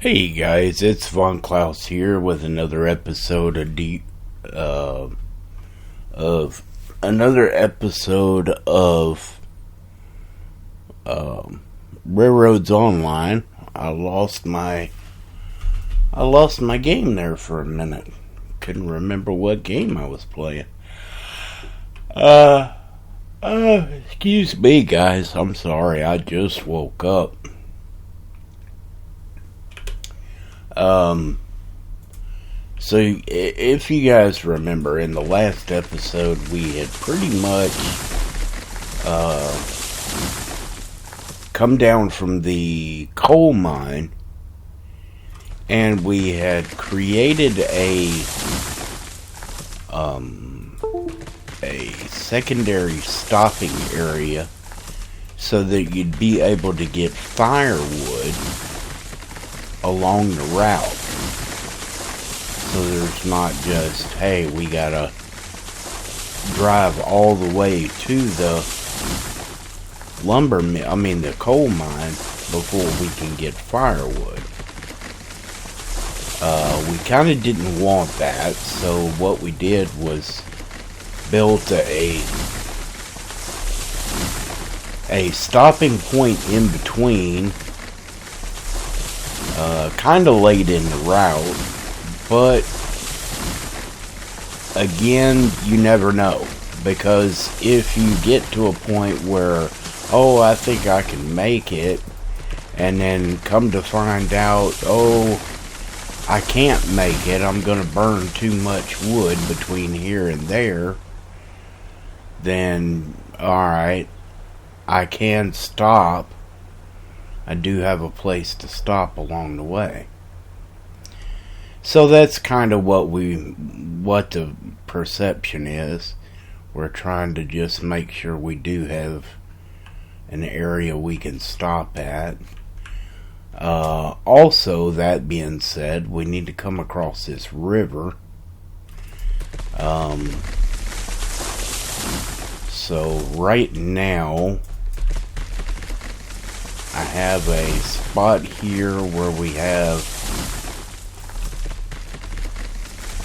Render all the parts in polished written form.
Hey guys, it's Von Klaus here with another episode of another episode of Railroads Online. I lost my game there for a minute. Couldn't remember what game I was playing. Excuse me, guys. I'm sorry. I just woke up. So if you guys remember, in the last episode, we had pretty much come down from the coal mine, and we had created a secondary stopping area so that you'd be able to get firewood along the route. So there's not just, hey, we gotta drive all the way to the the coal mine before we can get firewood. We kind of didn't want that, so what we did was built a stopping point in between, kind of late in the route, but again, you never know, because if you get to a point where, oh, I think I can make it, and then come to find out, oh, I can't make it, I'm gonna burn too much wood between here and there, then alright, I can stop. I do have a place to stop along the way. So that's kind of what the perception is. We're trying to just make sure we do have an area we can stop at. Also, that being said, we need to come across this river. So right now, I have a spot here where we have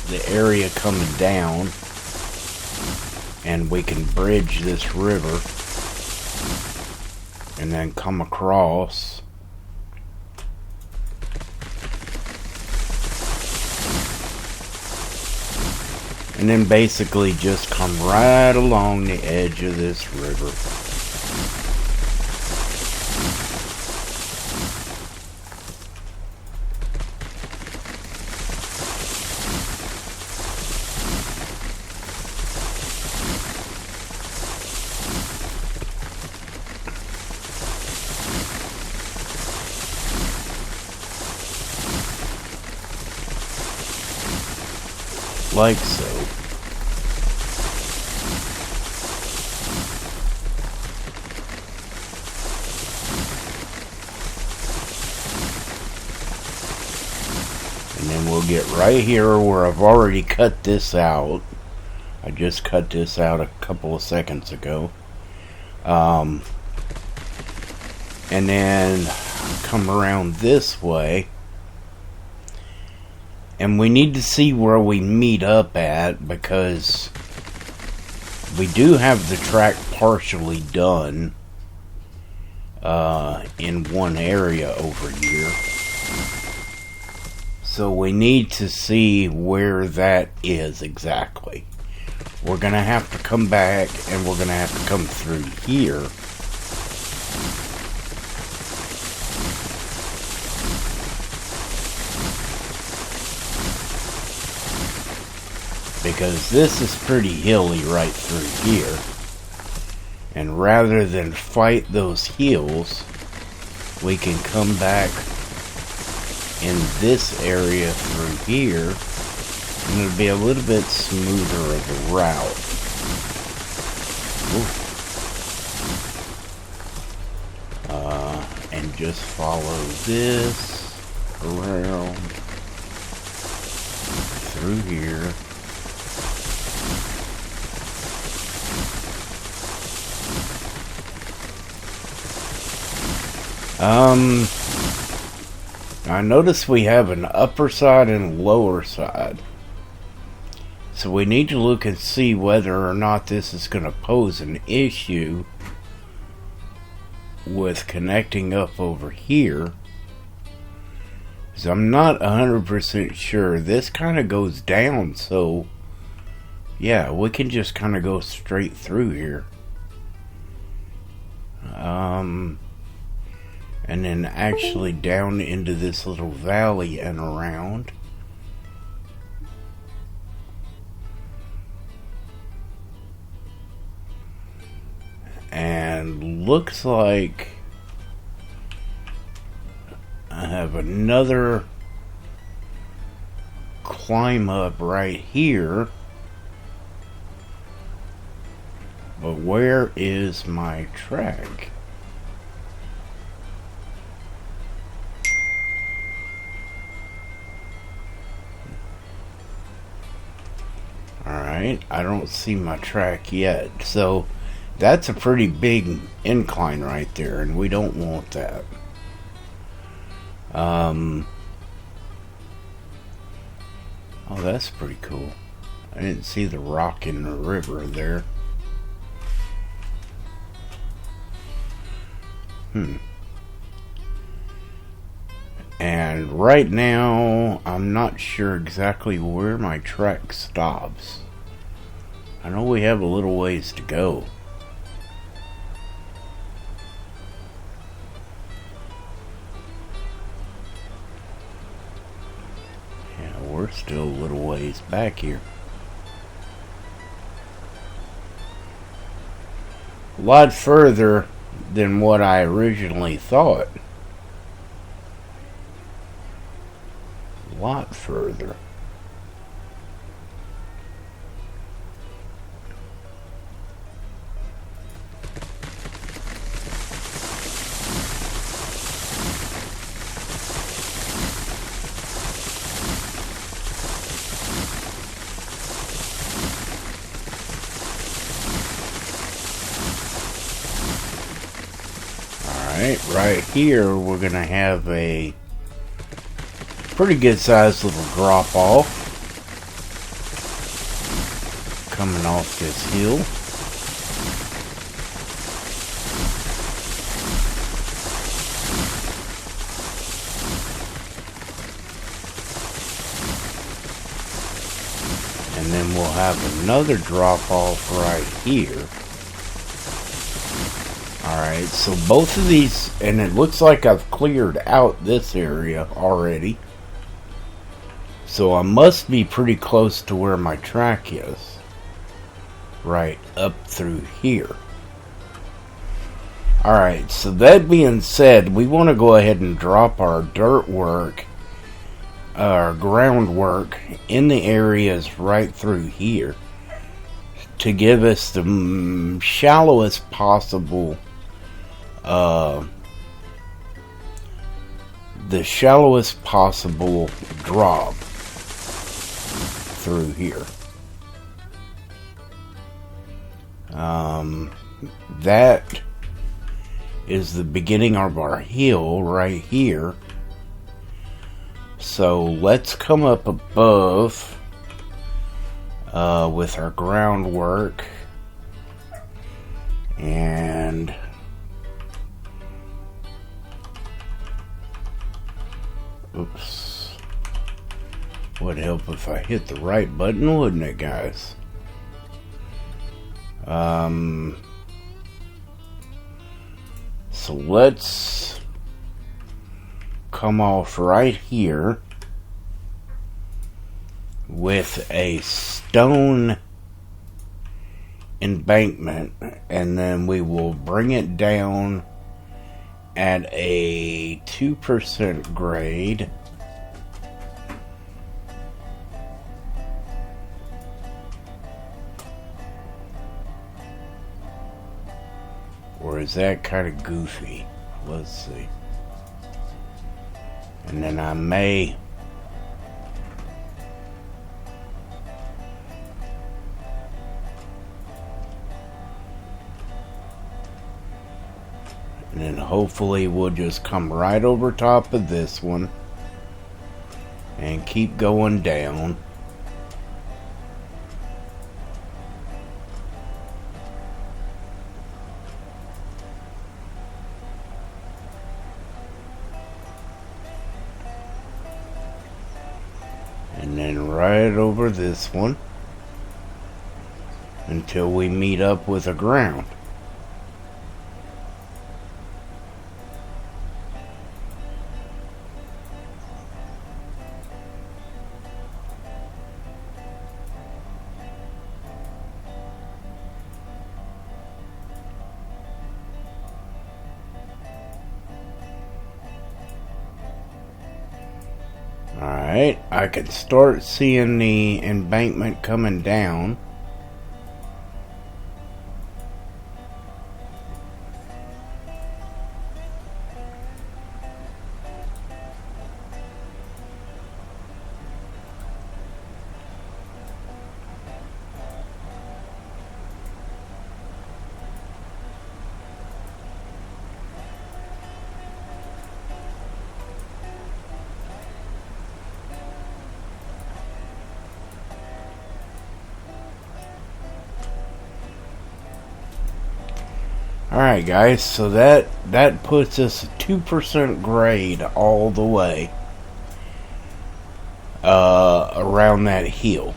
the area coming down, and we can bridge this river and then come across. And then basically just come right along the edge of this river. Like so. And then we'll get right here where I've already cut this out. I just cut this out a couple of seconds ago. And then come around this way. And we need to see where we meet up at, because we do have the track partially done in one area over here. So we need to see where that is exactly. We're going to have to come back, and we're going to have to come through here. Because this is pretty hilly right through here. And rather than fight those hills, we can come back in this area through here, and it'll be a little bit smoother of a route. And just follow this around through here. Now I notice we have an upper side and a lower side. So we need to look and see whether or not this is going to pose an issue with connecting up over here. Because I'm not 100% sure. This kind of goes down, so yeah, we can just kind of go straight through here. And then actually down into this little valley and around. And looks like I have another climb up right here. But where is my track? Alright, I don't see my track yet. So that's a pretty big incline right there, and we don't want that. Oh, that's pretty cool. I didn't see the rock in the river there. And right now, I'm not sure exactly where my track stops. I know we have a little ways to go. Yeah, we're still a little ways back here. A lot further than what I originally thought. A lot further. Right here we're gonna have a pretty good sized little drop off coming off this hill. And then we'll have another drop off right here. Alright, so both of these, and it looks like I've cleared out this area already. So I must be pretty close to where my track is. Right up through here. Alright, so that being said, we want to go ahead and drop our dirt work, our groundwork, in the areas right through here. To give us the shallowest possible drop through here. That is the beginning of our hill right here. So let's come up above with our groundwork and oops. Would help if I hit the right button, wouldn't it, guys? So let's come off right here with a stone embankment, and then we will bring it down at a 2% grade. Or is that kind of goofy? Let's see. And then I may and then hopefully we'll just come right over top of this one. and keep going down. And then right over this one until we meet up with the ground. Alright, I can start seeing the embankment coming down. Alright guys, so that puts us a 2% grade all the way around that hill.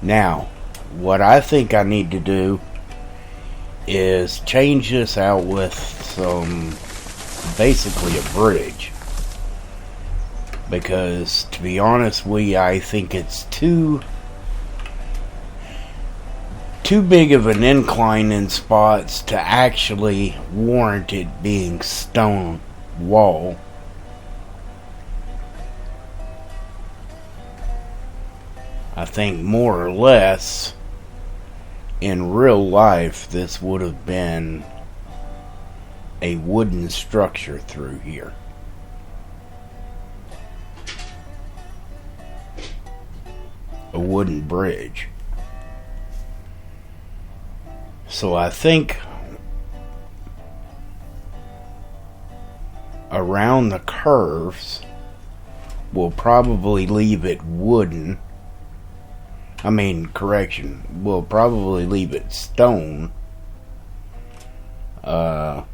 Now, what I think I need to do is change this out with basically a bridge. Because, to be honest with you, I think it's too big of an incline in spots to actually warrant it being stone wall. I think more or less in real life this would have been a wooden structure through here. A wooden bridge. So I think around the curves we'll probably leave it wooden. We'll probably leave it stone. And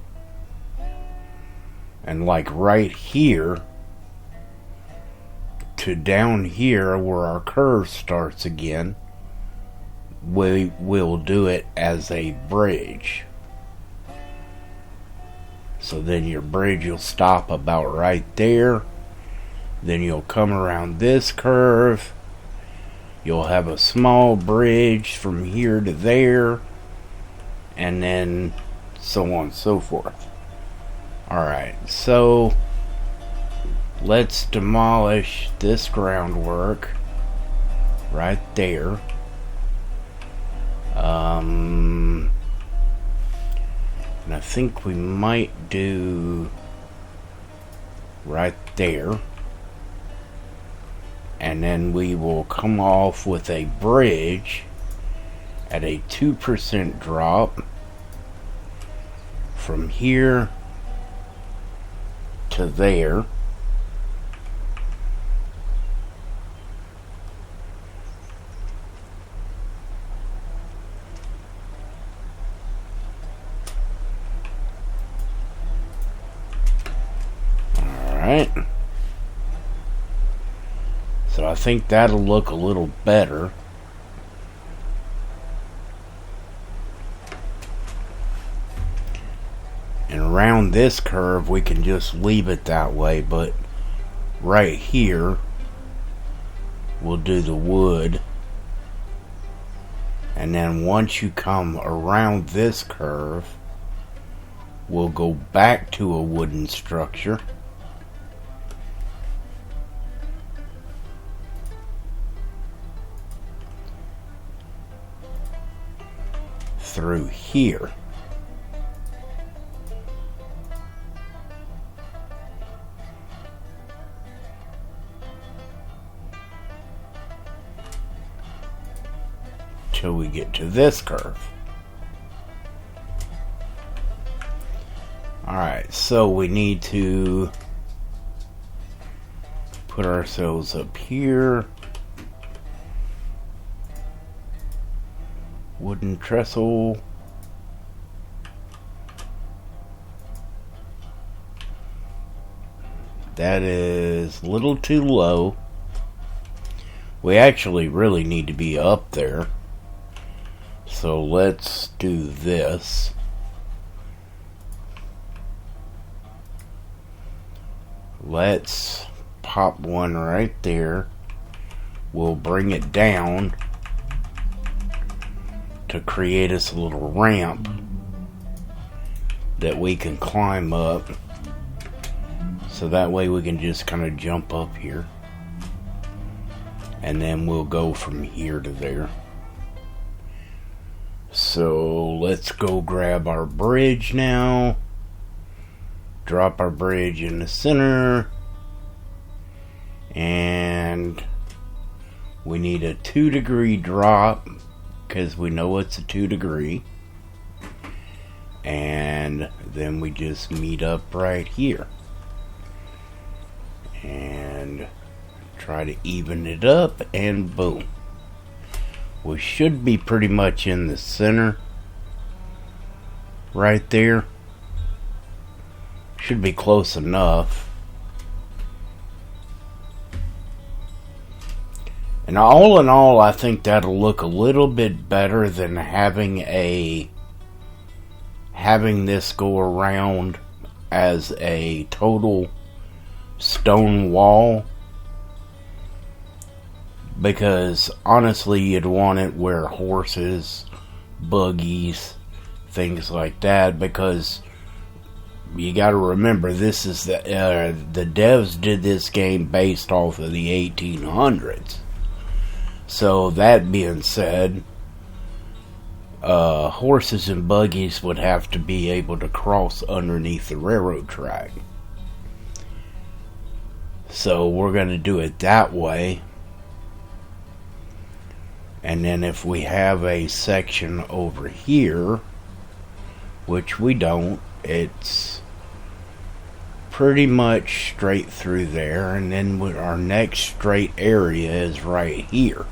like right here to down here where our curve starts again, we will do it as a bridge. So then your bridge will stop about right there. Then you'll come around this curve. You'll have a small bridge from here to there. And then so on and so forth. Alright, so let's demolish this groundwork right there. And I think we might do right there. And then we will come off with a bridge at a 2% drop from here to there. Alright. So I think that'll look a little better. And around this curve we can just leave it that way, but right here we'll do the wood. And then once you come around this curve, we'll go back to a wooden structure. Through here. Till we get to this curve. Alright, so we need to Put ourselves up here. Wooden trestle. That is a little too low. We actually really need to be up there. So let's do this. Let's pop one right there. We'll bring it down to create us a little ramp that we can climb up. So that way we can just kind of jump up here. And then we'll go from here to there. So let's go grab our bridge now. Drop our bridge in the center. And we need a 2-degree drop, because we know it's a 2-degree. And then we just meet up right here. And try to even it up, and boom. We should be pretty much in the center. Right there. Should be close enough. And all in all, I think that'll look a little bit better than having this go around as a total stone wall. Because honestly, you'd want it where horses, buggies, things like that. Because you got to remember, this is the devs did this game based off of the 1800s. So that being said, horses and buggies would have to be able to cross underneath the railroad track. So we're going to do it that way. And then if we have a section over here, which we don't, it's pretty much straight through there. And then our next straight area is right here.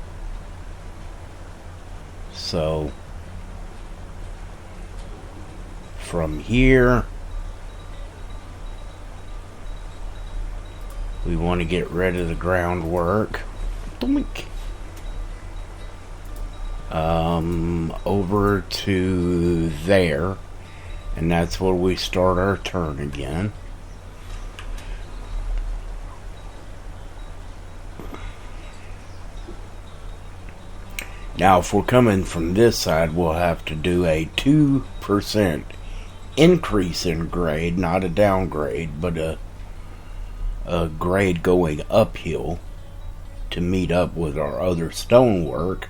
So from here, we want to get rid of the groundwork. Doink. Over to there, and that's where we start our turn again. Now if we're coming from this side, we'll have to do a 2% increase in grade, not a downgrade, but a grade going uphill to meet up with our other stonework.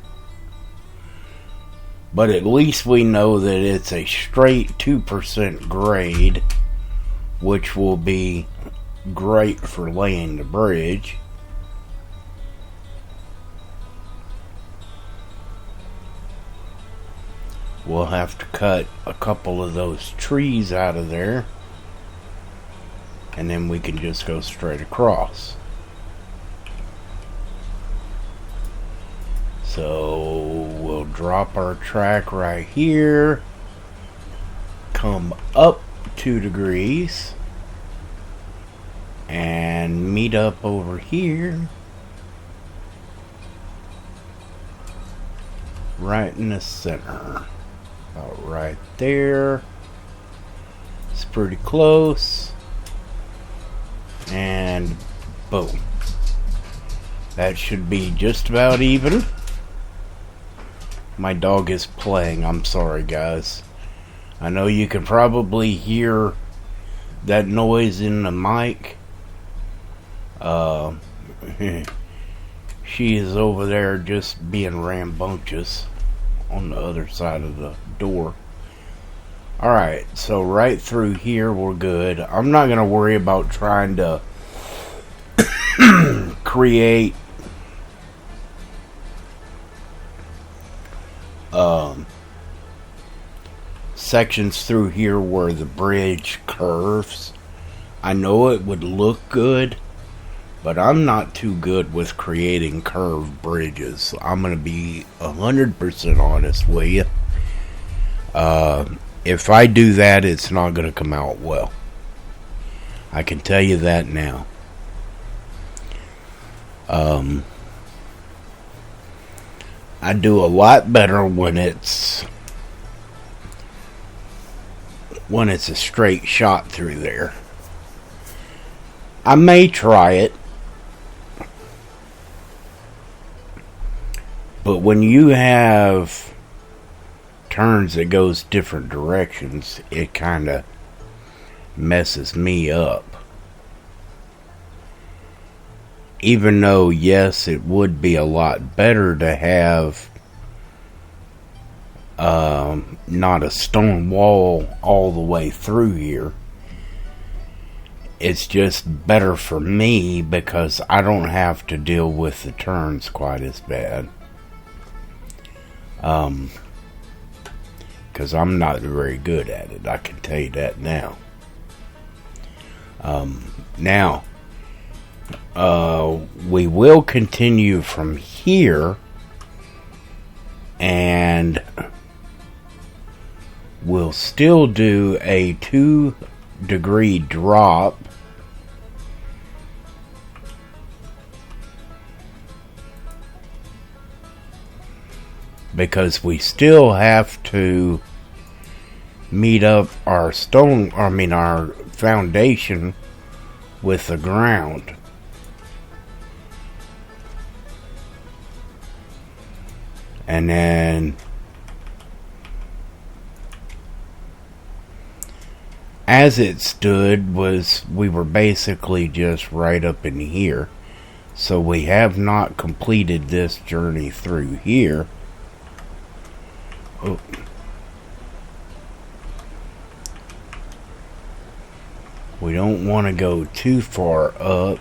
But at least we know that it's a straight 2% grade, which will be great for laying the bridge. We'll have to cut a couple of those trees out of there, and then we can just go straight across. So we'll drop our track right here, come up 2 degrees, and meet up over here, right in the center. About right there. It's pretty close. And boom. That should be just about even. My dog is playing. I'm sorry, guys. I know you can probably hear that noise in the mic. She is over there just being rambunctious on the other side of the door. Alright, so right through here we're good. I'm not going to worry about trying to create sections through here where the bridge curves. I know it would look good But I'm not too good with creating curved bridges. I'm going to be 100% honest with you. If I do that, it's not going to come out well. I can tell you that now. I do a lot better when it's a straight shot through there. I may try it, but when you have turns that goes different directions, it kind of messes me up. Even though, yes, it would be a lot better to have not a stone wall all the way through here. It's just better for me because I don't have to deal with the turns quite as bad. Because I'm not very good at it, I can tell you that now. Now, we will continue from here, and we'll still do a 2-degree drop. Because we still have to meet up our our foundation with the ground. And then as it stood we were basically just right up in here. So we have not completed this journey through here. Oh. We don't want to go too far up.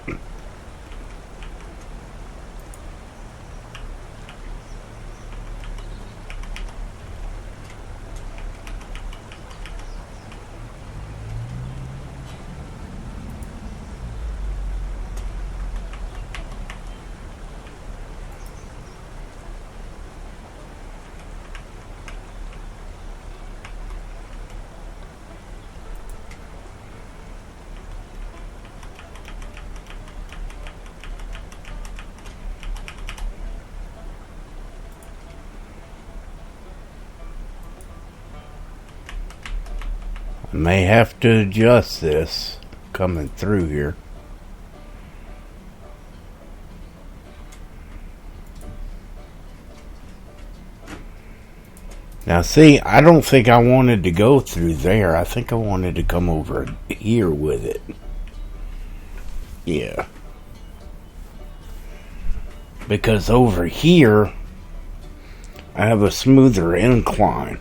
I may have to adjust this coming through here. Now see, I don't think I wanted to go through there. I think I wanted to come over here with it. Yeah. Because over here, I have a smoother incline.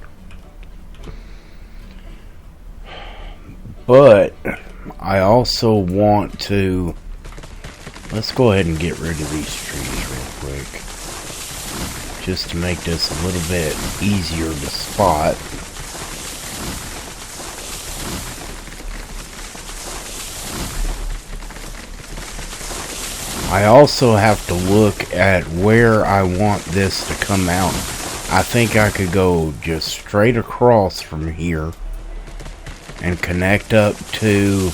But I also want to... Let's go ahead and get rid of these trees real quick. Just to make this a little bit easier to spot. I also have to look at where I want this to come out. I think I could go just straight across from here and connect up to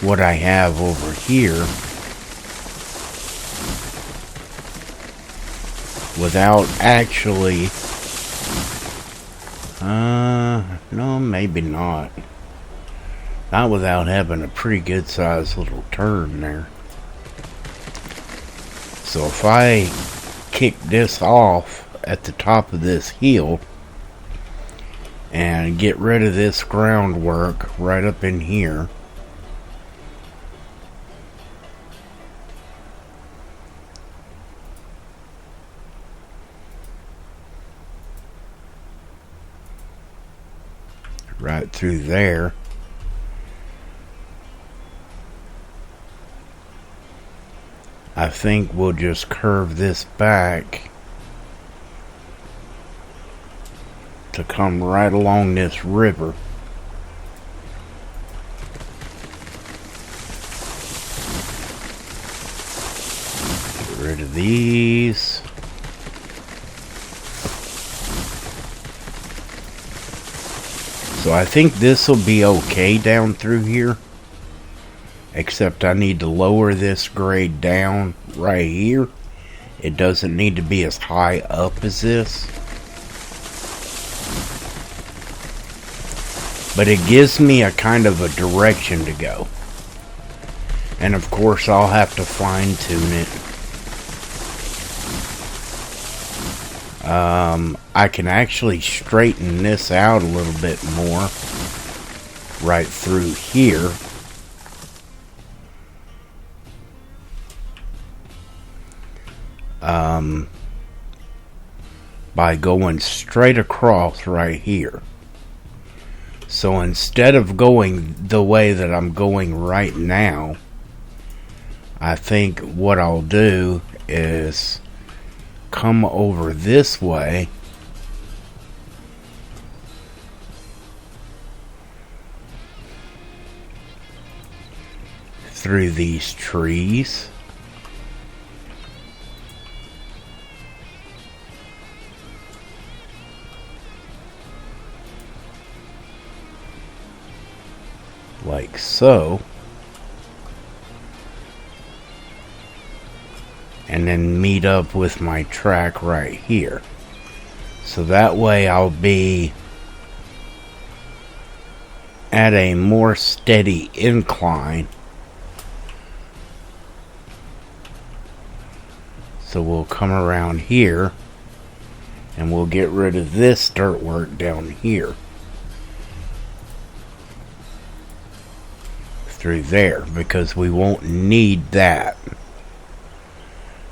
what I have over here without actually no, maybe not without having a pretty good sized little turn there. So if I kick this off at the top of this hill and get rid of this groundwork right up in here, right through there, I think we'll just curve this back to come right along this river. rid of these. So I think this will be okay down through here. Except I need to lower this grade down right here. It doesn't need to be as high up as this. But it gives me a kind of a direction to go. And of course I'll have to fine tune it. I can actually straighten this out a little bit more right through here. By going straight across right here. So instead of going the way that I'm going right now, I think what I'll do is come over this way through these trees. Like so. And then meet up with my track right here. So that way I'll be at a more steady incline. So we'll come around here and we'll get rid of this dirt work down here. Through there, because we won't need that.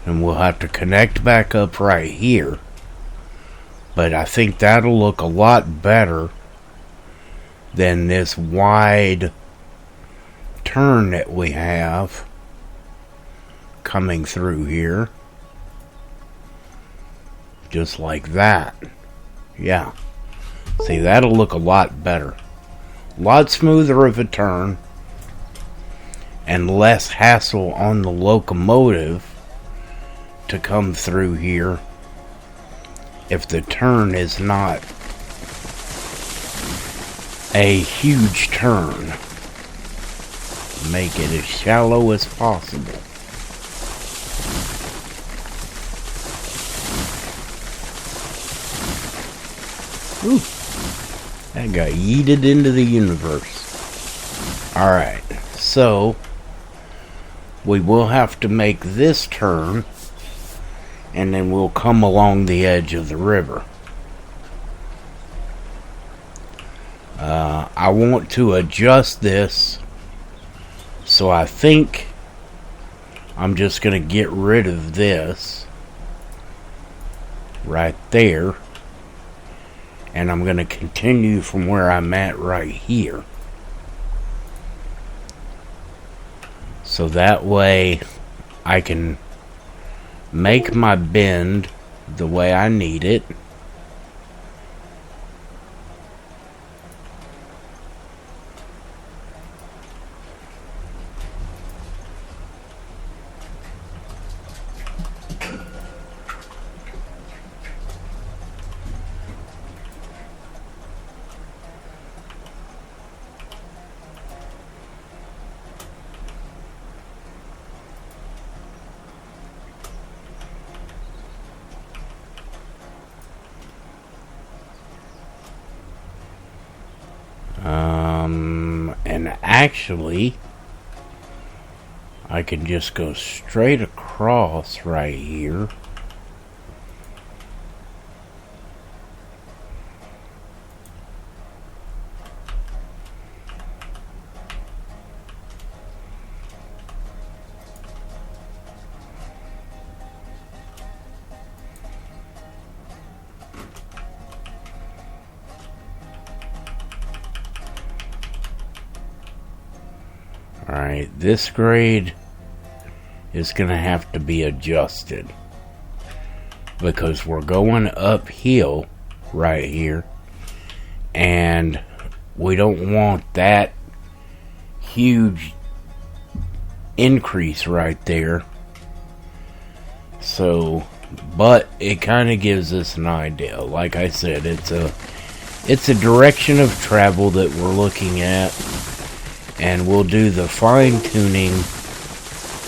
And we'll have to connect back up right here. But I think that'll look a lot better than this wide turn that we have coming through here. Just like that. Yeah. See, that'll look a lot better. A lot smoother of a turn. And less hassle on the locomotive to come through here if the turn is not a huge turn. Make it as shallow as possible. Ooh, that got yeeted into the universe. Alright, so we will have to make this turn, and then we'll come along the edge of the river. I want to adjust this, so I think I'm just going to get rid of this right there, and I'm going to continue from where I'm at right here. So that way I can make my bend the way I need it. And actually, I can just go straight across right here. Alright, this grade is going to have to be adjusted because we're going uphill right here, and we don't want that huge increase right there So, but it kind of gives us an idea. Like I said, it's a direction of travel that we're looking at, and we'll do the fine tuning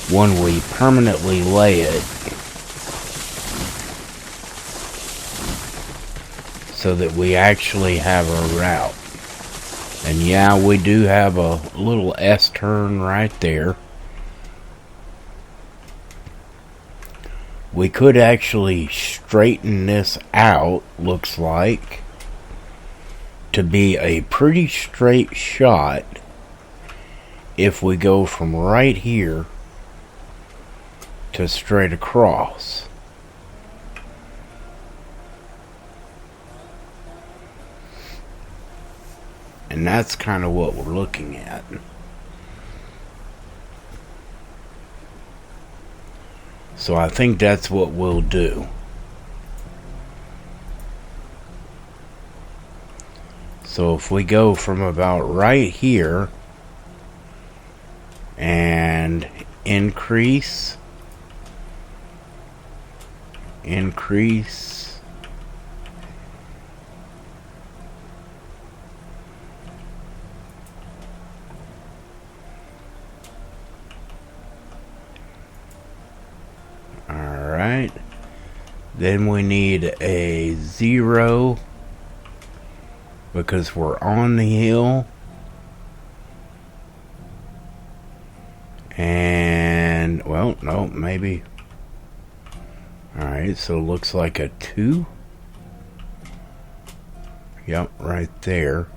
when we permanently lay it, so that we actually have a route. And yeah, we do have a little S-turn right there. We could actually straighten this out, looks like, to be a pretty straight shot if we go from right here to straight across. And that's kind of what we're looking at. So I think that's what we'll do. So if we go from about right here and increase. Alright. Then we need a 0 because we're on the hill. And, well, no, maybe. Alright, so it looks like a 2. Yep, right there.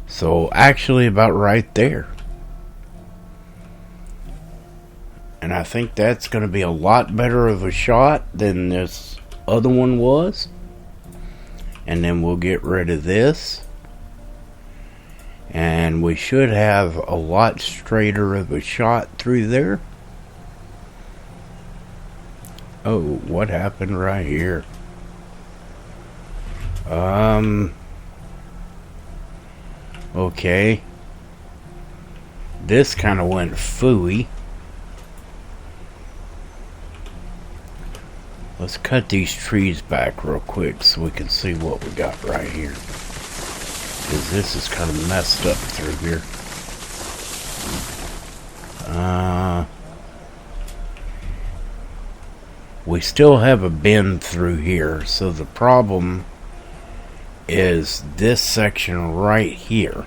So actually about right there. And I think that's going to be a lot better of a shot than this other one was. And then we'll get rid of this. And we should have a lot straighter of a shot through there. Oh, what happened right here? Okay. This kind of went phooey. Let's cut these trees back real quick so we can see what we got right here. Because this is kind of messed up through here. We still have a bend through here, so the problem is this section right here.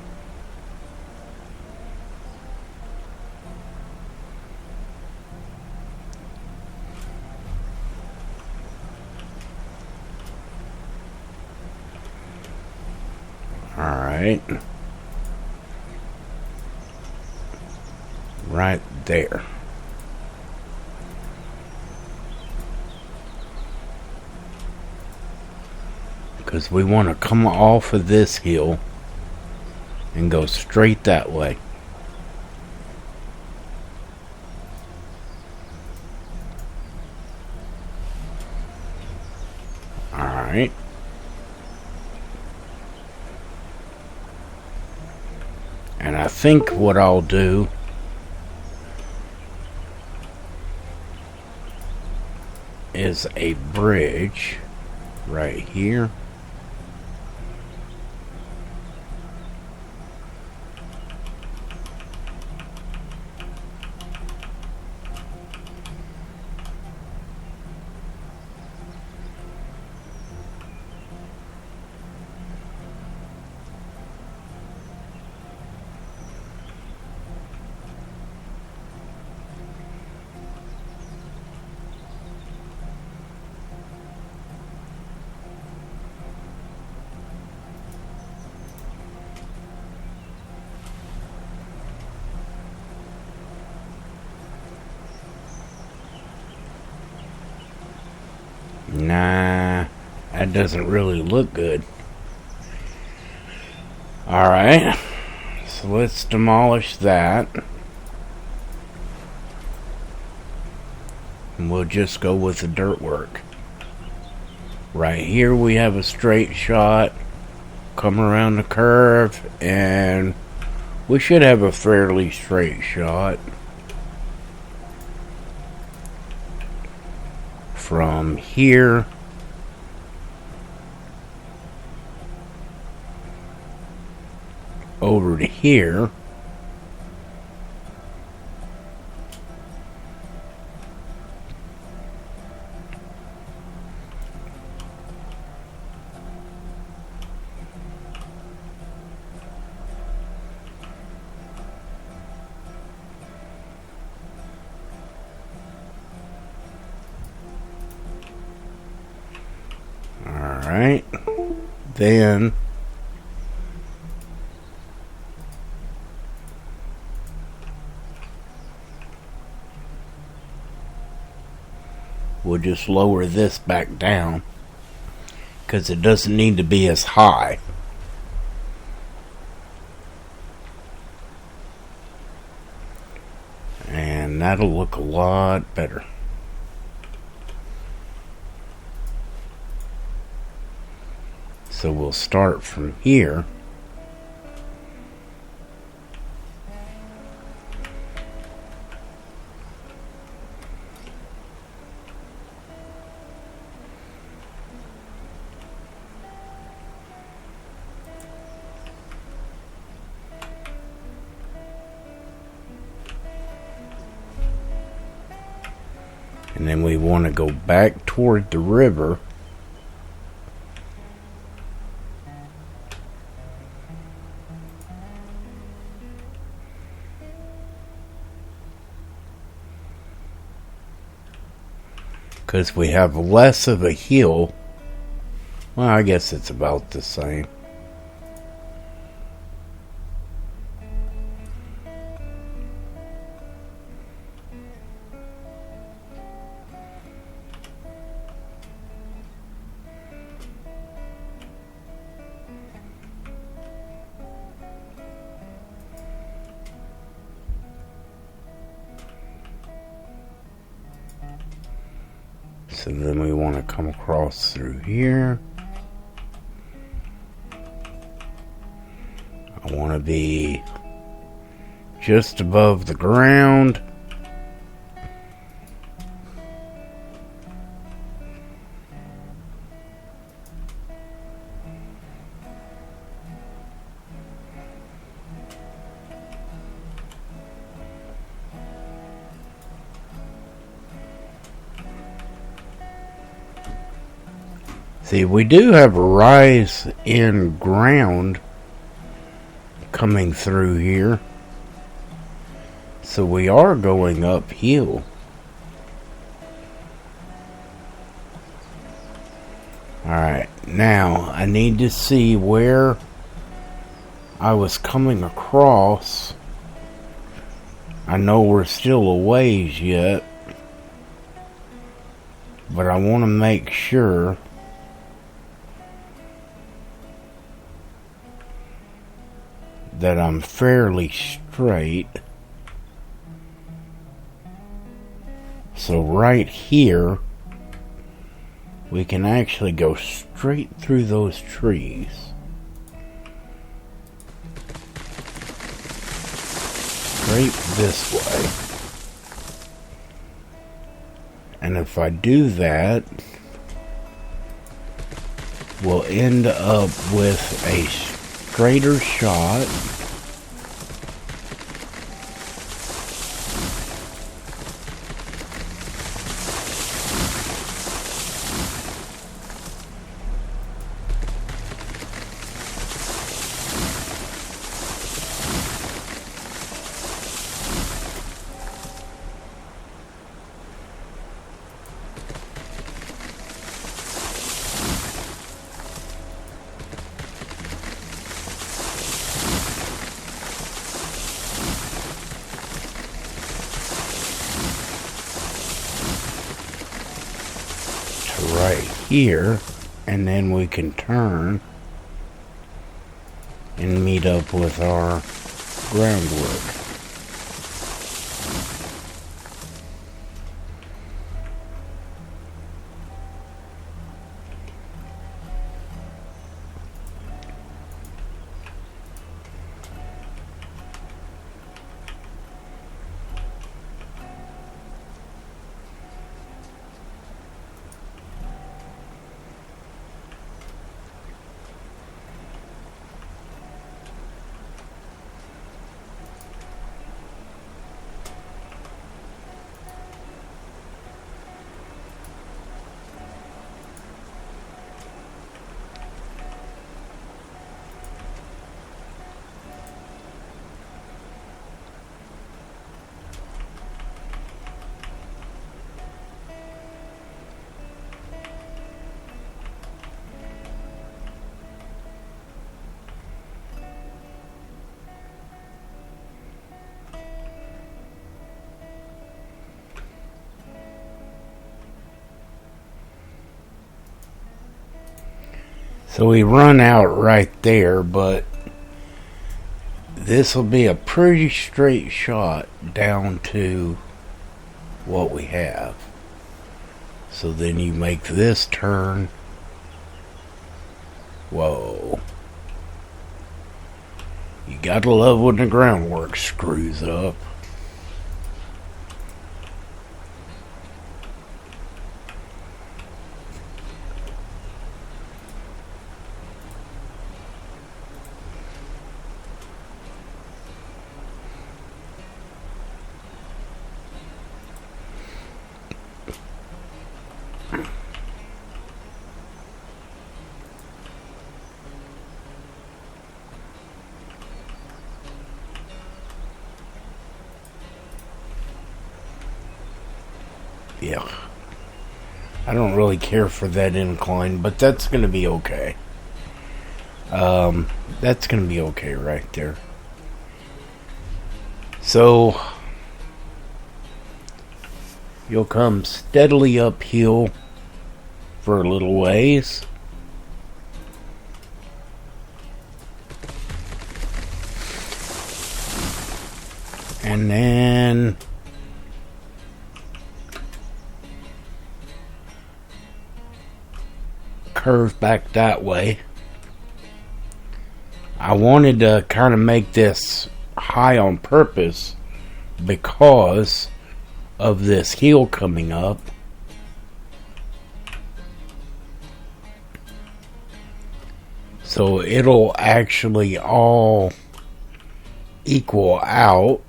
Alright. Right there. Because we want to come off of this hill and go straight that way. Alright. And I think what I'll do is a bridge right here. Nah, that doesn't really look good. Alright, so let's demolish that. And we'll just go with the dirt work. Right here we have a straight shot. Come around the curve and We should have a fairly straight shot from here over to here. Alright, then we'll just lower this back down because it doesn't need to be as high. And that'll look a lot better. So we'll start from here. And then we want to go back toward the river. Because we have less of a hill. Well, I guess it's about the same. So then we want to come across through here. I want to be just above the ground. See, we do have a rise in ground coming through here. So we are going uphill. Alright, now I need to see where I was coming across. I know we're still a ways yet, but I want to make sure that I'm fairly straight. So right here, we can actually go straight through those trees. Straight this way. And if I do that, we'll end up with a straighter shot. Right here, and then we can turn and meet up with our groundwork. So we run out right there, but this will be a pretty straight shot down to what we have. So then you make this turn. Whoa. You gotta love when the groundwork screws up. Yeah. I don't really care for that incline, but that's going to be okay. That's going to be okay right there. So, you'll come steadily uphill for a little ways. And then curve back that way. I wanted to kind of make this high on purpose because of this hill coming up. So it'll actually all equal out.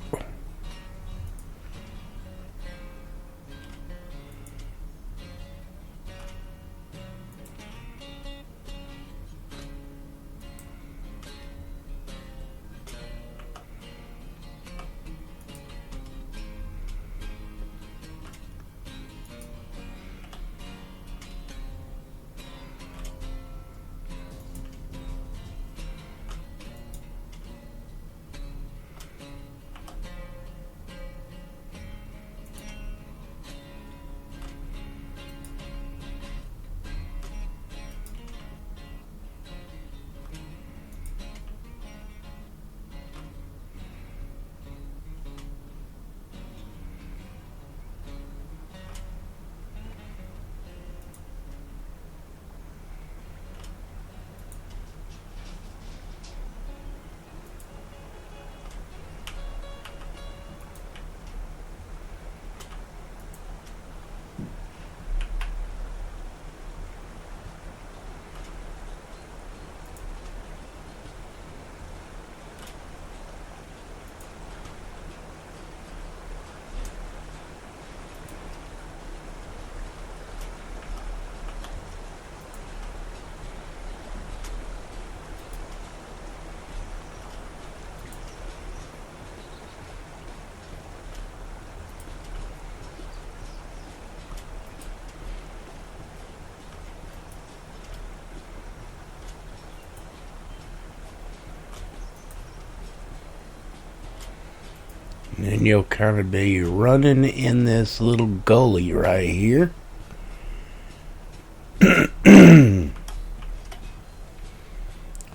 And then you'll kind of be running in this little gully right here.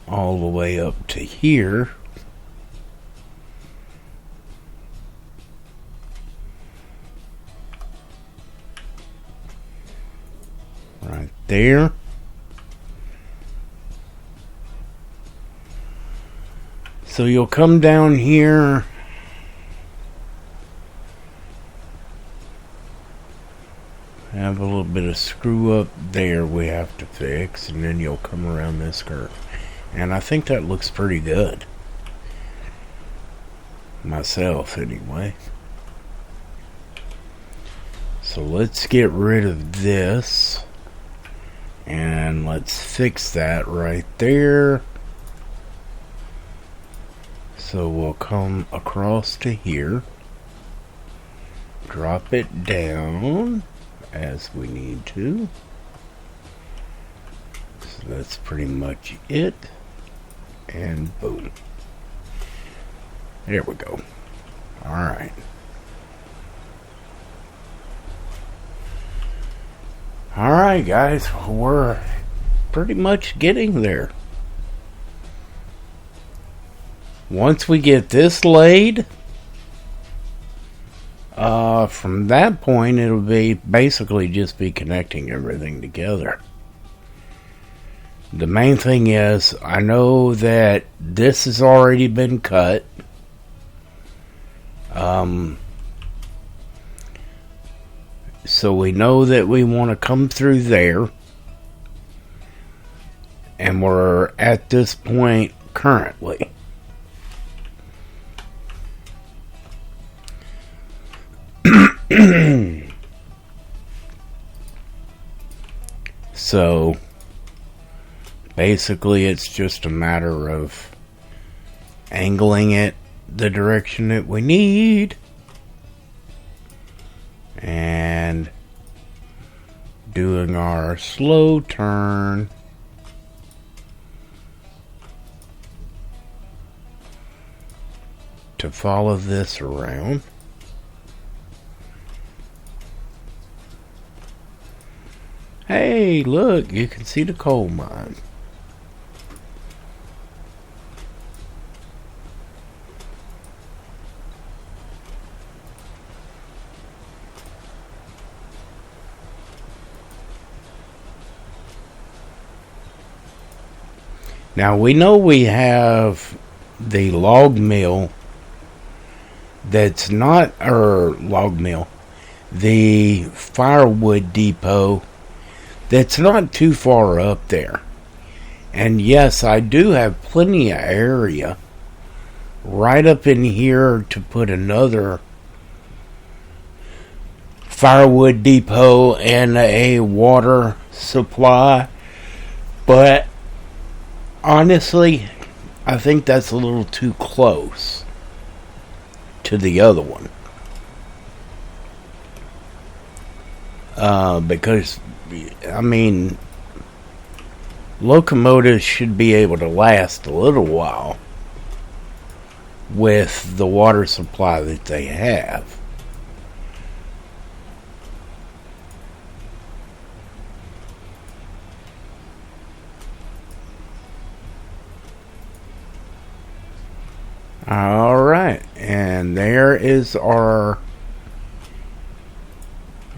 All the way up to here. Right there. So you'll come down here. Have a little bit of screw up there we have to fix, and then you'll come around this curve. And I think that looks pretty good. Myself, anyway. So let's get rid of this. And let's fix that right there. So we'll come across to here. Drop it down as we need to. So that's pretty much it. And boom. There we go. Alright. Alright guys, we're pretty much getting there. Once we get this laid, from that point it'll be basically just be connecting everything together. The main thing is, I know that this has already been cut. So we know that we want to come through there. And we're at this point currently. So basically it's just a matter of angling it the direction that we need and doing our slow turn to follow this around. Hey, look, you can see the coal mine. Now we know we have the log mill that's not, log mill, the firewood depot that's not too far up there. And yes, I do have plenty of area right up in here to put another firewood depot and a water supply. But honestly, I think that's a little too close to the other one. Because, I mean, locomotives should be able to last a little while with the water supply that they have. Alright, and there is our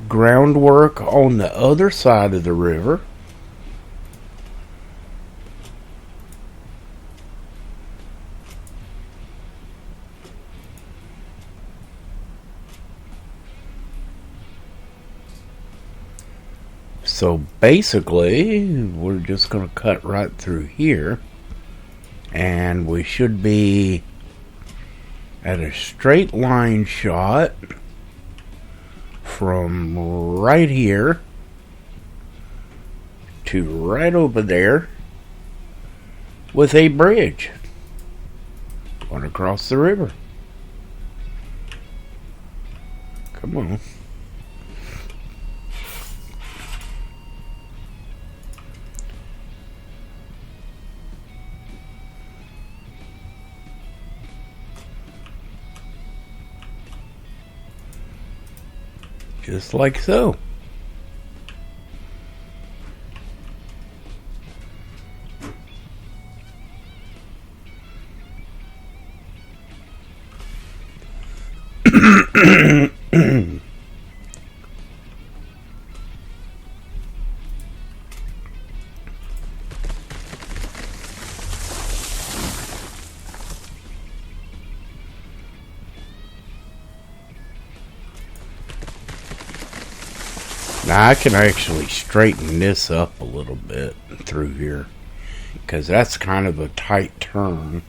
groundwork on the other side of the river. So basically, we're just going to cut right through here. And we should be at a straight line shot from right here to right over there with a bridge going across the river. Come on. Just like so. Now I can actually straighten this up a little bit through here because that's kind of a tight turn.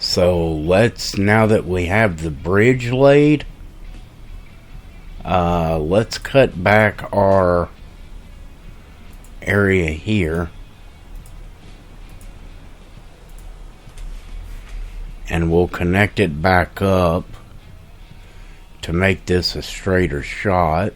So let's, now that we have the bridge laid, let's cut back our area here and we'll connect it back up to make this a straighter shot.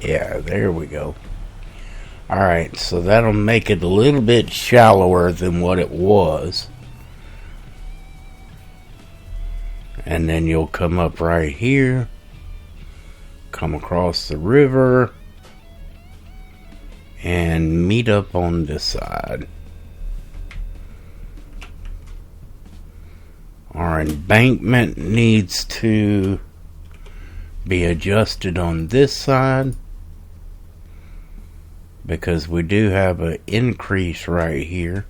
Yeah, there we go. Alright, so that'll make it a little bit shallower than what it was. And then you'll come up right here, come across the river, and meet up on this side. Our embankment needs to be adjusted on this side because we do have an increase right here.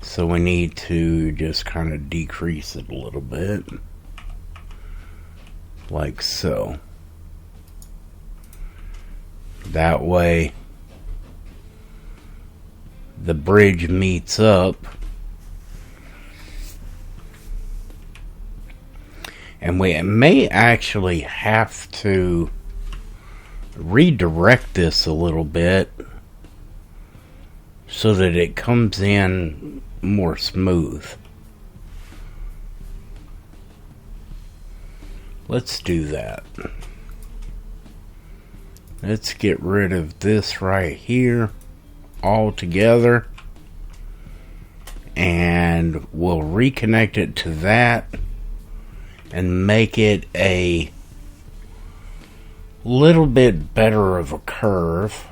So we need to just kind of decrease it a little bit. Like so. That way the bridge meets up. And we may actually have to redirect this a little bit so that it comes in more smooth. Let's do that. Let's get rid of this right here altogether, and we'll reconnect it to that and make it a little bit better of a curve.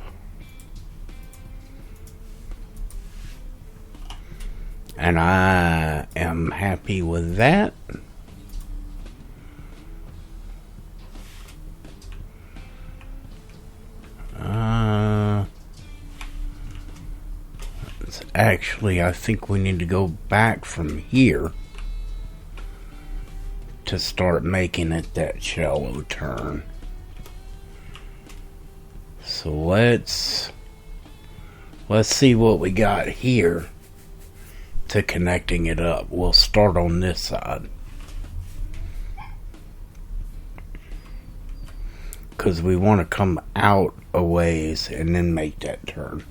And I am happy with that. Actually, I think we need to go back from here to start making it that shallow turn. So let's see what we got here to connecting it up. We'll start on this side, because we want to come out a ways and then make that turn.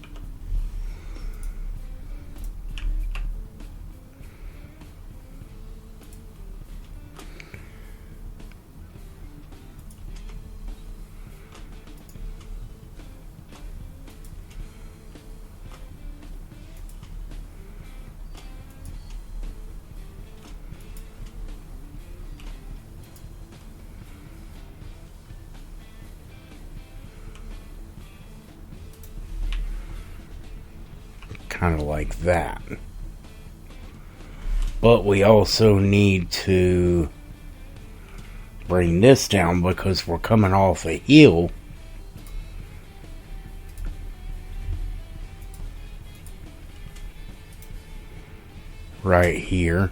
Kind of like that. But we also need to bring this down because we're coming off a hill. Right here.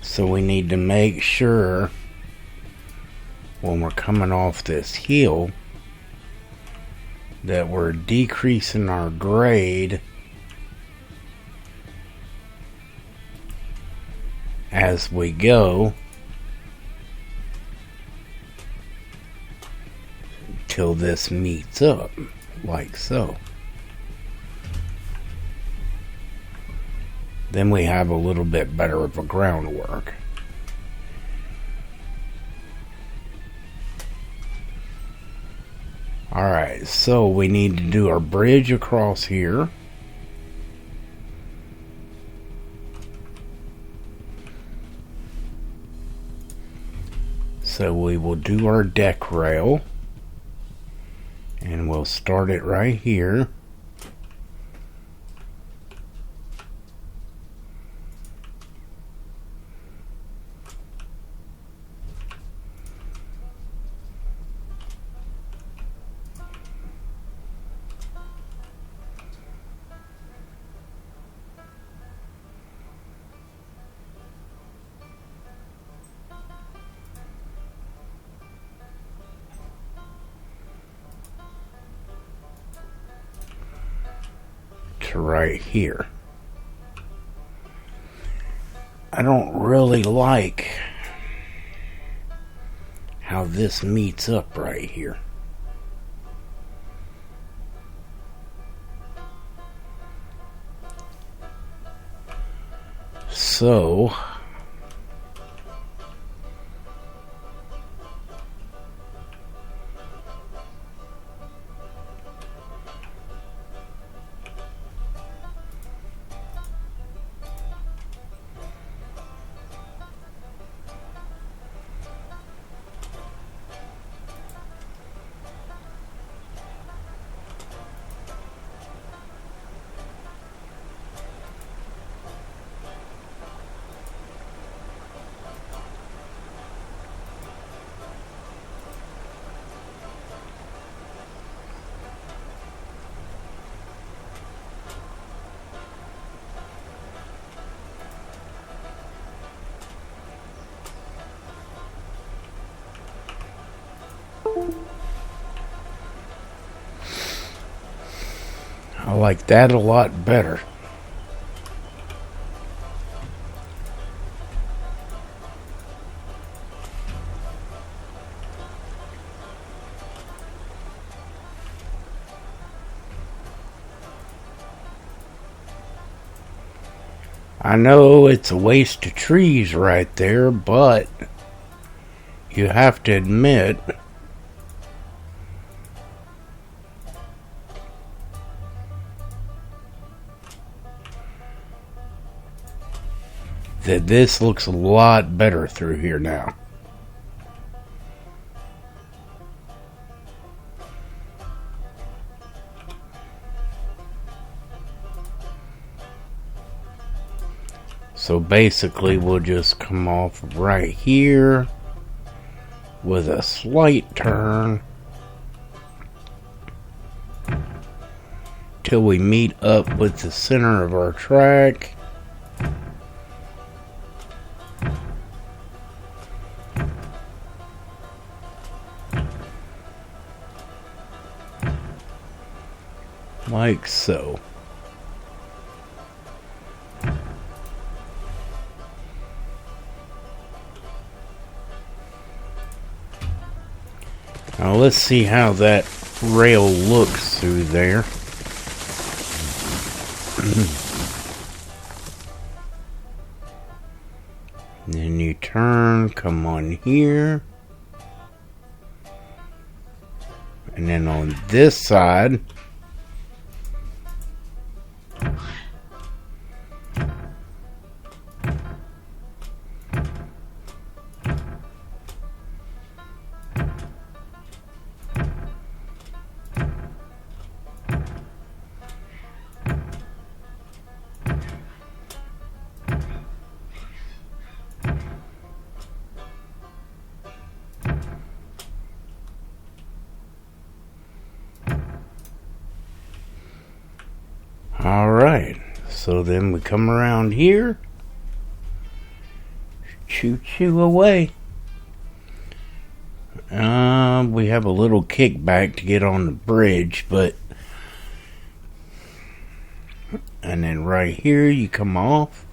So we need to make sure when we're coming off this hill that we're decreasing our grade as we go till this meets up, like so. Then we have a little bit better of a groundwork. Alright, so we need to do our bridge across here. So we will do our deck rail. And we'll start it right here. To right here. I don't really like how this meets up right here. So I like that a lot better. I know it's a waste of trees right there, but you have to admit that this looks a lot better through here now. So basically we'll just come off right here with a slight turn till we meet up with the center of our track. Like so. Now let's see how that rail looks through there. Then you turn, come on here. And then on this side, alright, so then we come around here, choo-choo away. We have a little kickback to get on the bridge, but... And then right here you come off.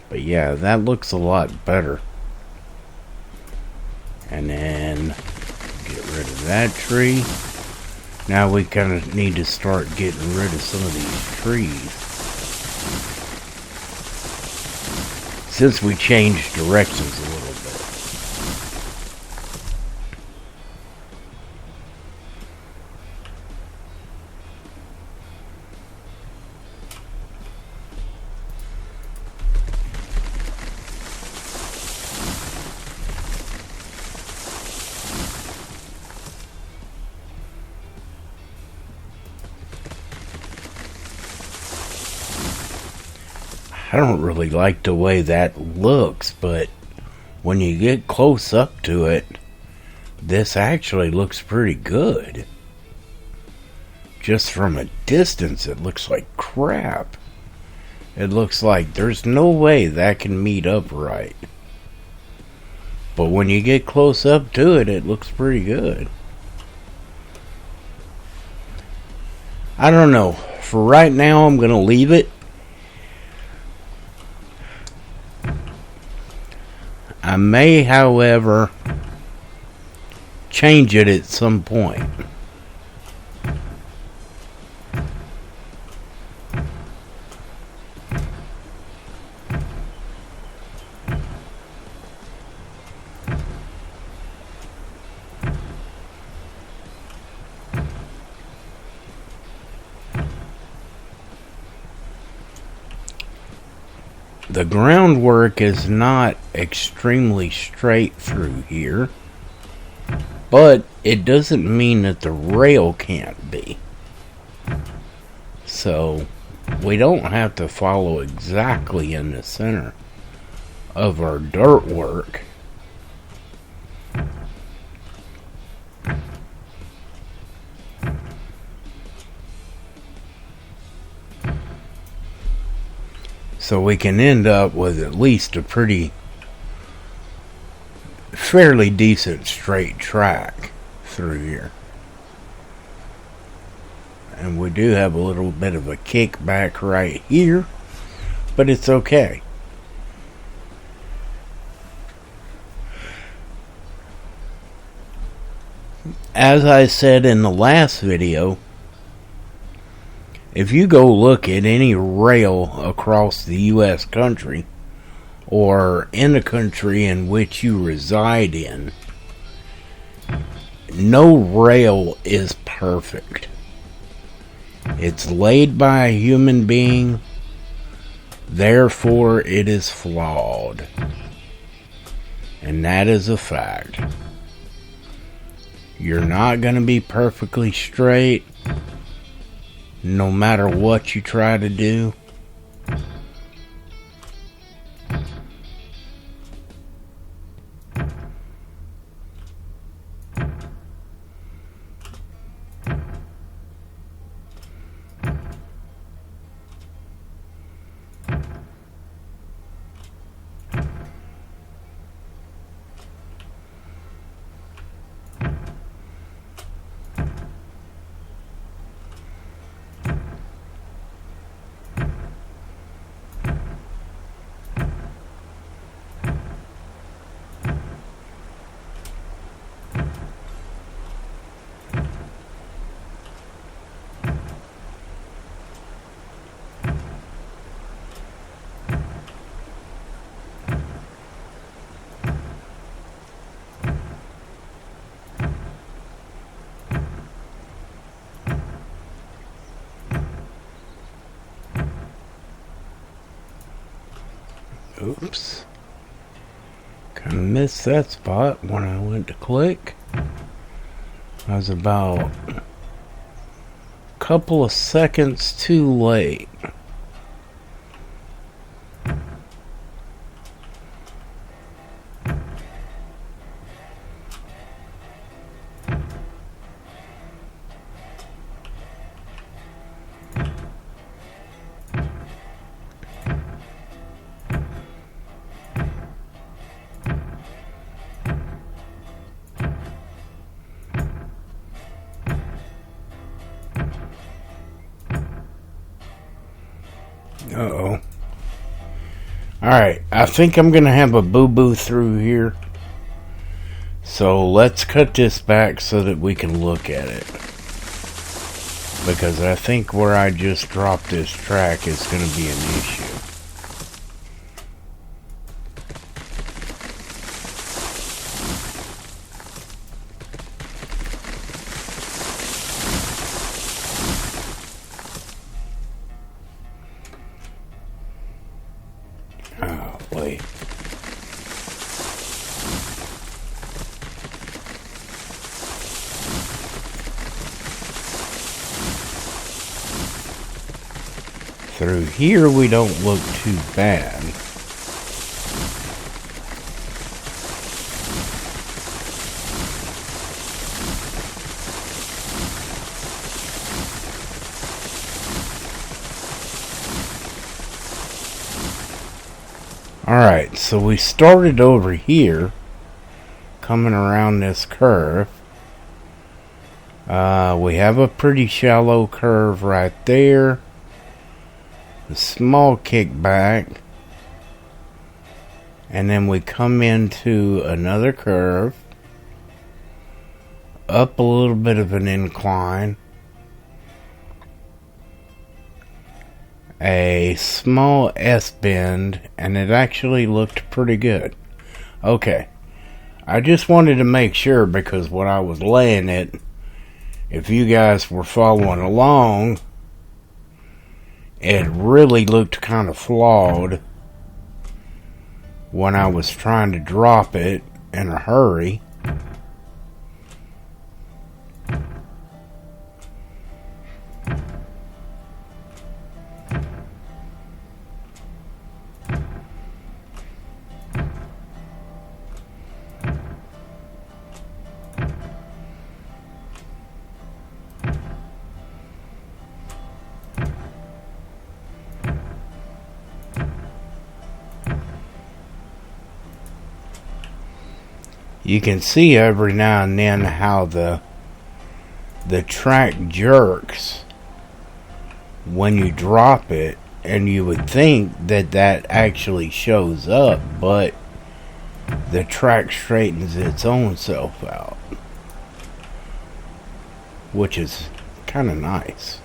But yeah, that looks a lot better. And then get rid of that tree. Now we kind of need to start getting rid of some of these trees. Since we changed directions a little bit. I don't really like the way that looks, but when you get close up to it, this actually looks pretty good. Just from a distance, it looks like crap. It looks like there's no way that can meet up right. But when you get close up to it, it looks pretty good. I don't know. For right now, I'm going to leave it. I may, however, change it at some point. The groundwork is not extremely straight through here, but it doesn't mean that the rail can't be. So we don't have to follow exactly in the center of our dirt work. So So we can end up with at least a fairly decent straight track through here. And we do have a little bit of a kickback right here, but it's okay. As I said in the last video, if you go look at any rail across the U.S. country, or in the country in which you reside in, no rail is perfect. It's laid by a human being, therefore it is flawed. And that is a fact. You're not going to be perfectly straight, no matter what you try to do. Oops. Kind of missed that spot when I went to click. I was about a couple of seconds too late. Uh-oh. Alright, I think I'm gonna have a boo-boo through here. So let's cut this back so that we can look at it. Because I think where I just dropped this track is gonna be an issue. Oh, wait. Through here we don't look too bad. Alright, so we started over here, coming around this curve. We have a pretty shallow curve right there. A small kickback. And then we come into another curve. Up a little bit of an incline. A small S-bend, and it actually looked pretty good. Okay, I just wanted to make sure, because when I was laying it, if you guys were following along, it really looked kind of flawed when I was trying to drop it in a hurry. you can see every now and then how the track jerks when you drop it, and you would think that actually shows up, but the track straightens its own self out, which is kind of nice.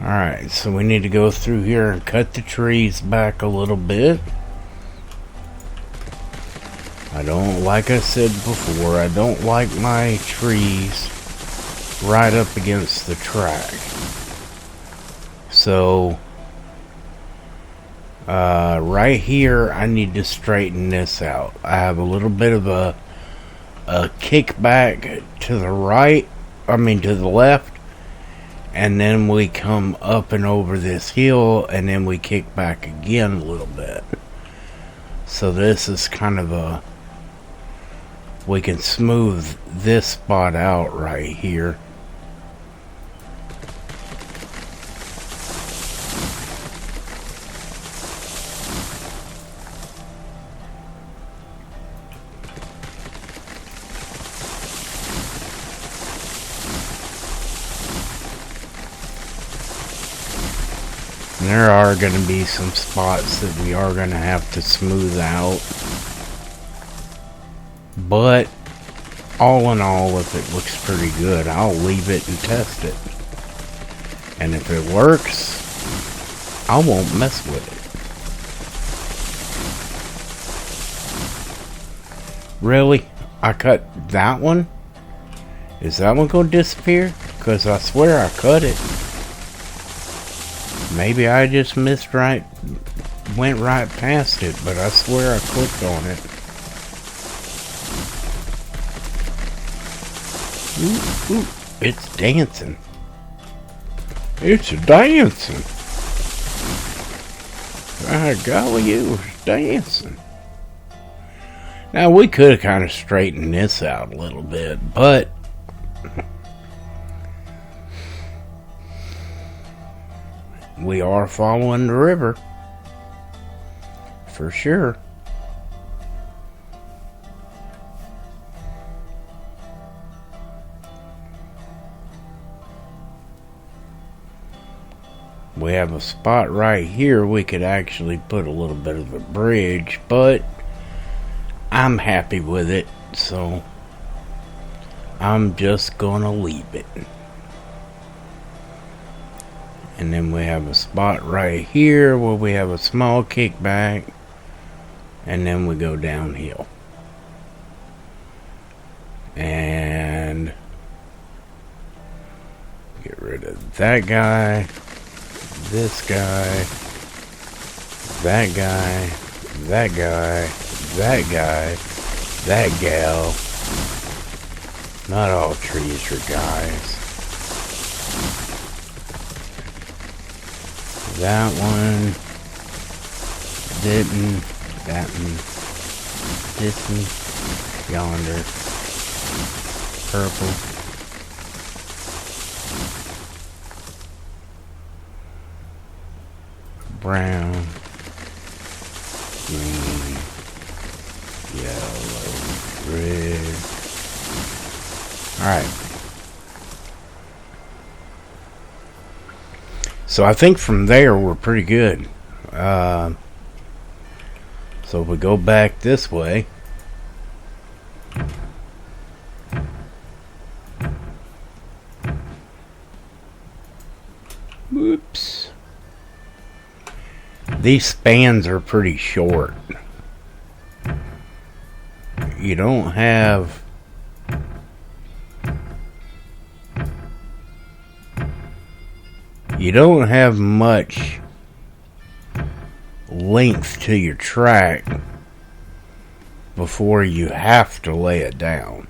Alright, so we need to go through here and cut the trees back a little bit. Like I said before, I don't like my trees right up against the track. So, right here, I need to straighten this out. I have a little bit of a kickback to the right, to the left. And then we come up and over this hill, and then we kick back again a little bit. So this is kind of we can smooth this spot out right here. And there are going to be some spots that we are going to have to smooth out. But, all in all, if it looks pretty good, I'll leave it and test it. And if it works, I won't mess with it. Really? I cut that one? Is that one going to disappear? Because I swear I cut it. Maybe I just went right past it, but I swear I clicked on it. Ooh, it's dancing. It's dancing. By golly, it was dancing. Now, we could have kind of straightened this out a little bit, but we are following the river, for sure. We have a spot right here we could actually put a little bit of a bridge, but I'm happy with it, so I'm just gonna leave it. And then we have a spot right here where we have a small kickback, and then we go downhill. And get rid of that guy, this guy, that guy, that guy, that guy, that gal. Not all trees are guys. That one didn't, that one, this one, yonder, purple, brown, green, yellow, red. Alright. So I think from there we're pretty good. So if we go back this way, whoops, these spans are pretty short. You don't have much length to your track before you have to lay it down.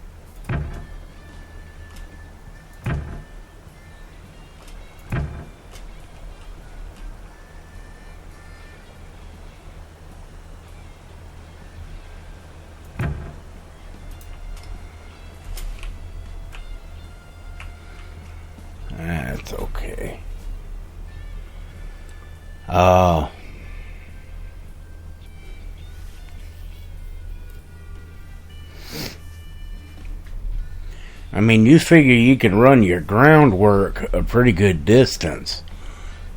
Uh, I mean, you figure you can run your groundwork a pretty good distance,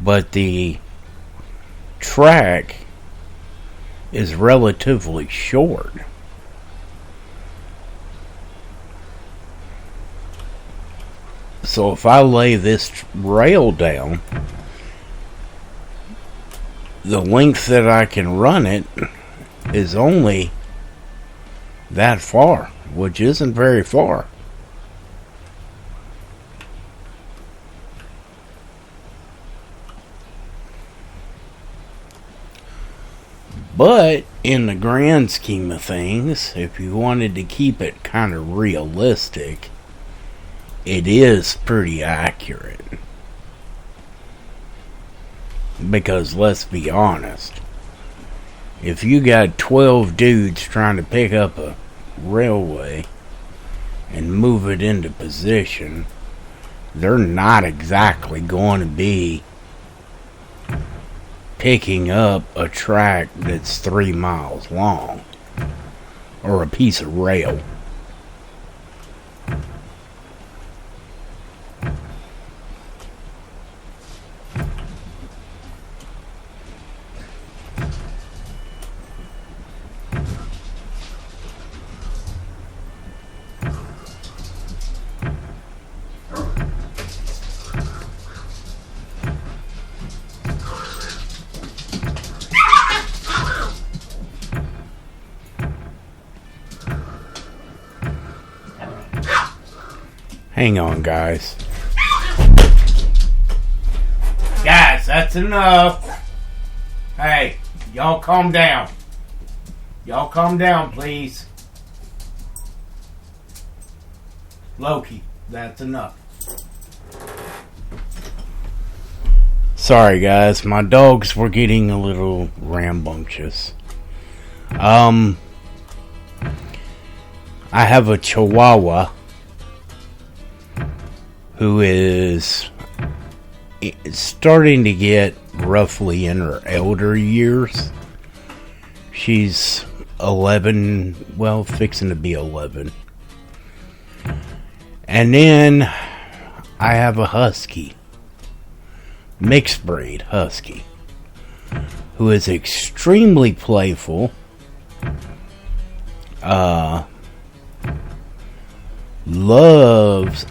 but the track is relatively short. So if I lay this rail down, the length that I can run it is only that far, which isn't very far. But in the grand scheme of things, if you wanted to keep it kind of realistic, it is pretty accurate. Because let's be honest, if you got 12 dudes trying to pick up a railway and move it into position, they're not exactly going to be picking up a track that's 3 miles long or a piece of rail. Hang on, guys. Guys, that's enough. Hey, y'all calm down. Y'all calm down, please. Loki, that's enough. Sorry, guys. My dogs were getting a little rambunctious. I have a Chihuahua who is starting to get roughly in her elder years. She's 11, well, fixing to be 11. And then I have a husky, mixed breed husky, who is extremely playful,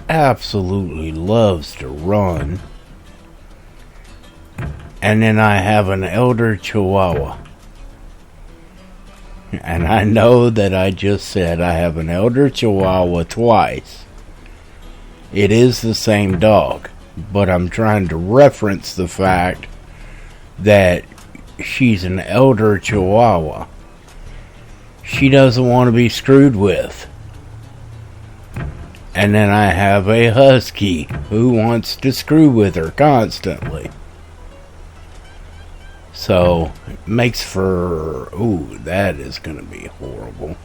absolutely loves to run. And then I have an elder Chihuahua. And I know that I just said I have an elder Chihuahua twice. It is the same dog, but I'm trying to reference the fact that she's an elder Chihuahua. She doesn't want to be screwed with. And then I have a husky who wants to screw with her constantly. So, it makes for... Ooh, that is going to be horrible.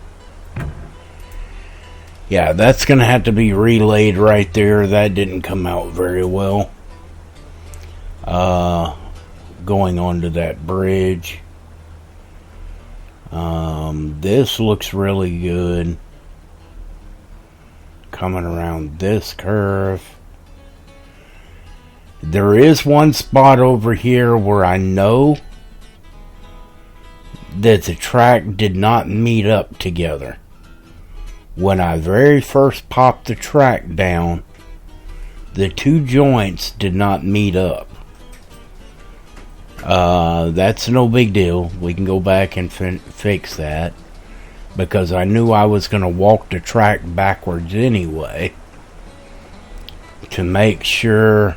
Yeah, that's going to have to be relayed right there. That didn't come out very well. Going onto that bridge. This looks really good. Coming around this curve. There is one spot over here where I know that the track did not meet up together. When I very first popped the track down, the two joints did not meet up. That's no big deal. We can go back and fix that. Because I knew I was going to walk the track backwards anyway. To make sure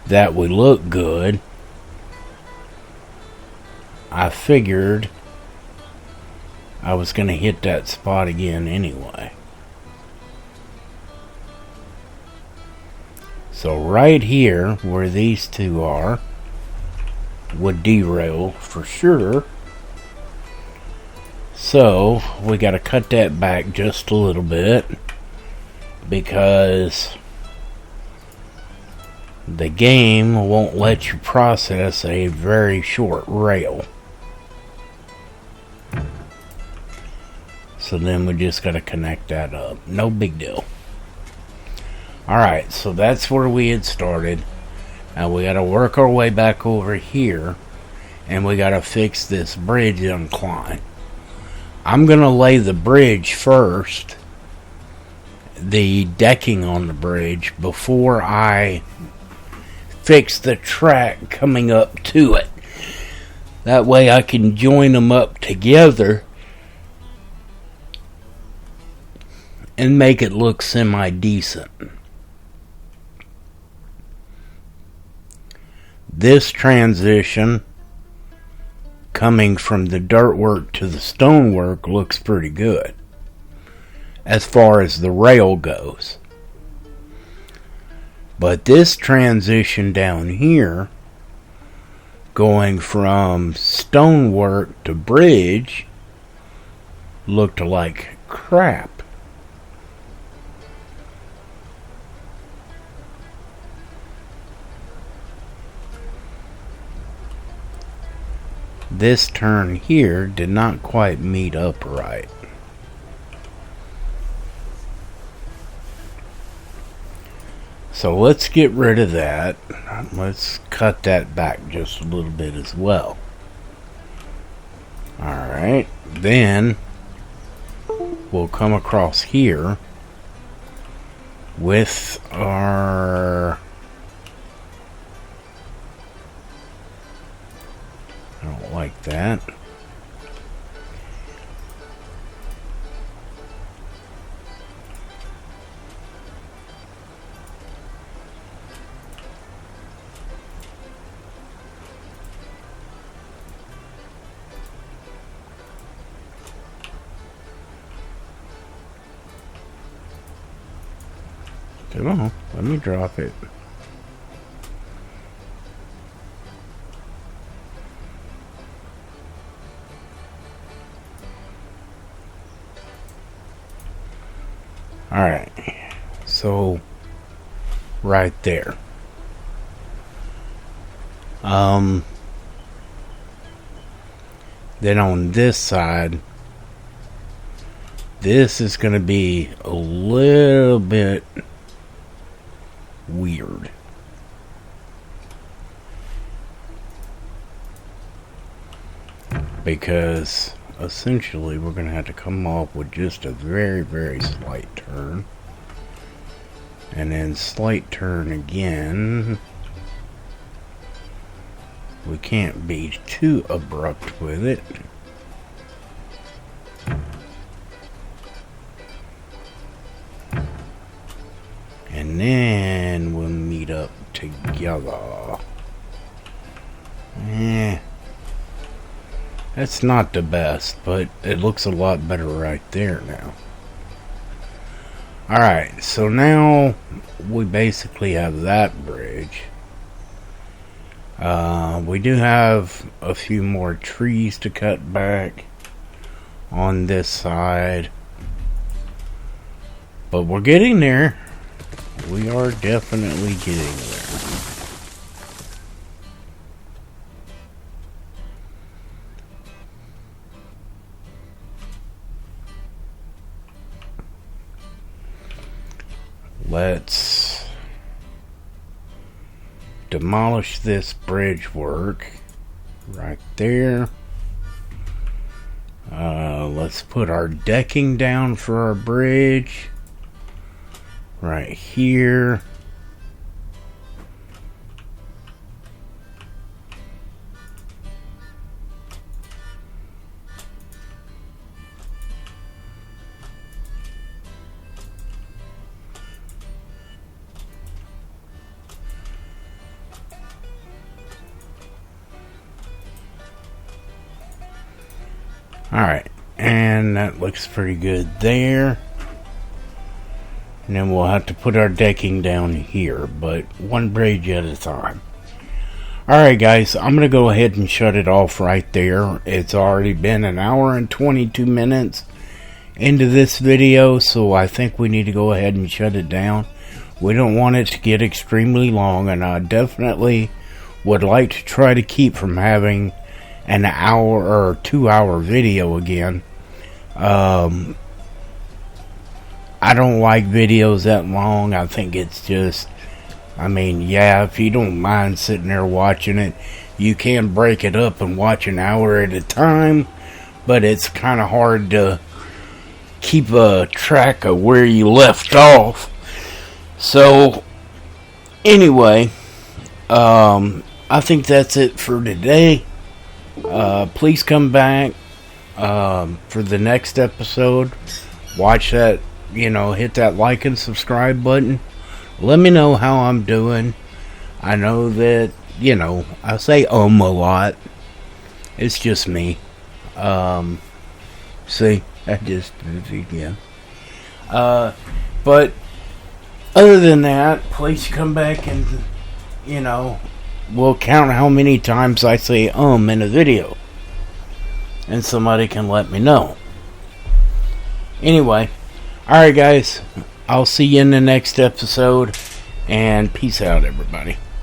that we look good. I figured I was going to hit that spot again anyway. So right here, where these two are, would derail for sure. So, we got to cut that back just a little bit, because the game won't let you process a very short rail. So then we just got to connect that up. No big deal. Alright, so that's where we had started. Now we got to work our way back over here. And we got to fix this bridge incline. I'm going to lay the bridge first. The decking on the bridge. Before I fix the track coming up to it. That way I can join them up together. And make it look semi-decent. This transition, coming from the dirt work to the stone work, looks pretty good. As far as the rail goes. But this transition down here, going from stonework to bridge, looked like crap. This turn here did not quite meet up right. So let's get rid of that. Let's cut that back just a little bit as well. Alright, then we'll come across here with our... I don't like that. Come on, let me drop it. Alright, so right there. Then on this side, this is going to be a little bit weird. Because essentially we're going to have to come up with just a very, very slight turn. And then slight turn again. We can't be too abrupt with it. And then we'll meet up together. That's not the best, but it looks a lot better right there now. Alright, so now we basically have that bridge. We do have a few more trees to cut back on this side. But we're getting there. We are definitely getting there. Let's demolish this bridge work right there. Let's put our decking down for our bridge right here. Alright, and that looks pretty good there. And then we'll have to put our decking down here, but one bridge at a time. Alright guys, I'm going to go ahead and shut it off right there. It's already been an hour and 22 minutes into this video, so I think we need to go ahead and shut it down. We don't want it to get extremely long, and I definitely would like to try to keep from having an hour or 2 hour video again. I don't like videos that long. I think it's just, yeah, if you don't mind sitting there watching it, you can break it up and watch an hour at a time, but it's kind of hard to keep a track of where you left off. So, anyway, I think that's it for today. Please come back for the next episode. Watch that, hit that like and subscribe button. Let me know how I'm doing. I know that, I say a lot. It's just me. See, yeah. But other than that, please come back and, we'll count how many times I say in a video. And somebody can let me know. Anyway, alright guys, I'll see you in the next episode, and peace out everybody.